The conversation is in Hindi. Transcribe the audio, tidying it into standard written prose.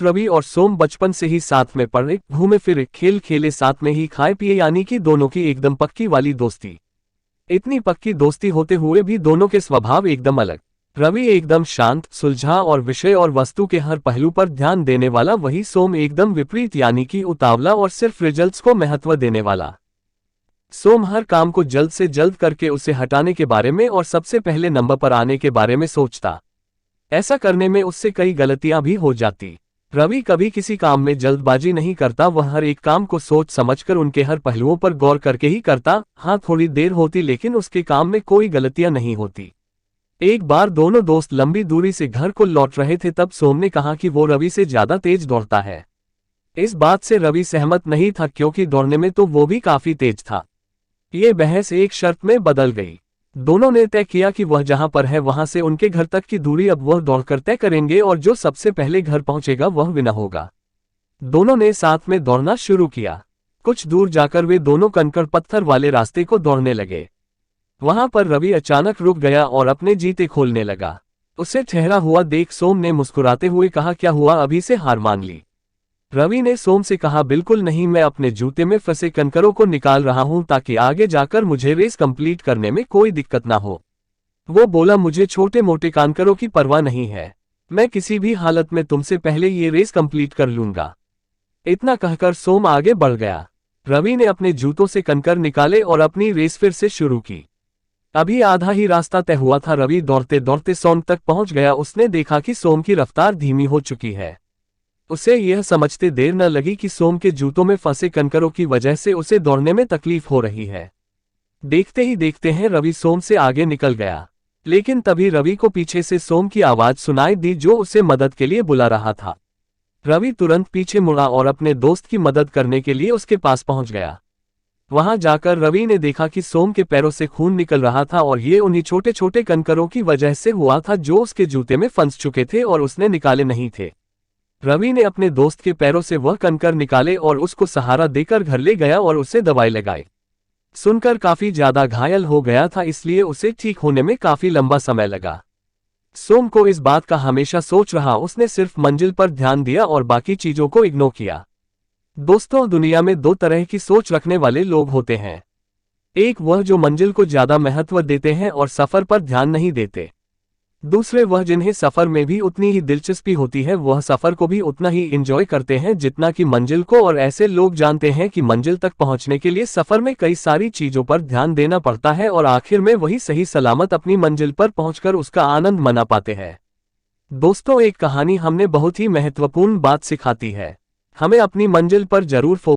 रवि और सोम बचपन से ही साथ में पढ़े, घूमे फिरे, खेल खेले, साथ में ही खाए पिए, यानी कि दोनों की एकदम पक्की वाली दोस्ती। इतनी पक्की दोस्ती होते हुए भी दोनों के स्वभाव एकदम अलग। रवि एकदम शांत, सुलझा और विषय और वस्तु के हर पहलू पर ध्यान देने वाला, वही सोम एकदम विपरीत, यानी कि उतावला और सिर्फ रिजल्ट्स को महत्व देने वाला। सोम हर काम को जल्द से जल्द करके उसे हटाने के बारे में और सबसे पहले नंबर पर आने के बारे में सोचता। ऐसा करने में उससे कई गलतियां भी हो जाती। रवि कभी किसी काम में जल्दबाजी नहीं करता, वह हर एक काम को सोच समझकर उनके हर पहलुओं पर गौर करके ही करता। हाँ, थोड़ी देर होती लेकिन उसके काम में कोई गलतियां नहीं होती। एक बार दोनों दोस्त लंबी दूरी से घर को लौट रहे थे, तब सोम ने कहा कि वो रवि से ज्यादा तेज दौड़ता है। इस बात से रवि सहमत नहीं था, क्योंकि दौड़ने में तो वो भी काफी तेज था। ये बहस एक शर्त में बदल गई। दोनों ने तय किया कि वह जहां पर है वहां से उनके घर तक की दूरी अब वह दौड़कर तय करेंगे और जो सबसे पहले घर पहुंचेगा वह विनर होगा। दोनों ने साथ में दौड़ना शुरू किया। कुछ दूर जाकर वे दोनों कंकड़ पत्थर वाले रास्ते को दौड़ने लगे। वहां पर रवि अचानक रुक गया और अपने जूते खोलने लगा। उसे ठहरा हुआ देख सोम ने मुस्कुराते हुए कहा, क्या हुआ, अभी से हार मान ली? रवि ने सोम से कहा, बिल्कुल नहीं, मैं अपने जूते में फंसे कंकरों को निकाल रहा हूं ताकि आगे जाकर मुझे रेस कंप्लीट करने में कोई दिक्कत ना हो। वो बोला, मुझे छोटे मोटे कंकरों की परवाह नहीं है, मैं किसी भी हालत में तुमसे पहले ये रेस कंप्लीट कर लूंगा। इतना कहकर सोम आगे बढ़ गया। रवि ने अपने जूतों से कंकर निकाले और अपनी रेस फिर से शुरू की। अभी आधा ही रास्ता तय हुआ था, रवि दौड़ते दौड़ते सोम तक पहुंच गया। उसने देखा कि सोम की रफ्तार धीमी हो चुकी है। उसे यह समझते देर न लगी कि सोम के जूतों में फंसे कंकरों की वजह से उसे दौड़ने में तकलीफ हो रही है। देखते ही देखते हैं रवि सोम से आगे निकल गया। लेकिन तभी रवि को पीछे से सोम की आवाज सुनाई दी, जो उसे मदद के लिए बुला रहा था। रवि तुरंत पीछे मुड़ा और अपने दोस्त की मदद करने के लिए उसके पास पहुंच गया। वहां जाकर रवि ने देखा कि सोम के पैरों से खून निकल रहा था और ये उन्हीं छोटे छोटे कंकरों की वजह से हुआ था जो उसके जूते में फंस चुके थे और उसने निकाले नहीं थे। रवि ने अपने दोस्त के पैरों से वह कंकर निकाले और उसको सहारा देकर घर ले गया और उसे दवाई लगाई। सुनकर काफी ज्यादा घायल हो गया था, इसलिए उसे ठीक होने में काफी लंबा समय लगा। सोम को इस बात का हमेशा सोच रहा, उसने सिर्फ मंजिल पर ध्यान दिया और बाकी चीजों को इग्नोर किया। दोस्तों, दुनिया में दो तरह की सोच रखने वाले लोग होते हैं। एक वह जो मंजिल को ज्यादा महत्व देते हैं और सफर पर ध्यान नहीं देते। दूसरे वह जिन्हें सफर में भी उतनी ही दिलचस्पी होती है, वह सफर को भी उतना ही एंजॉय करते हैं जितना कि मंजिल को। और ऐसे लोग जानते हैं कि मंजिल तक पहुंचने के लिए सफर में कई सारी चीजों पर ध्यान देना पड़ता है और आखिर में वही सही सलामत अपनी मंजिल पर पहुंचकर उसका आनंद मना पाते हैं। दोस्तों, एक कहानी हमने बहुत ही महत्वपूर्ण बात सिखाती है। हमें अपनी मंजिल पर जरूर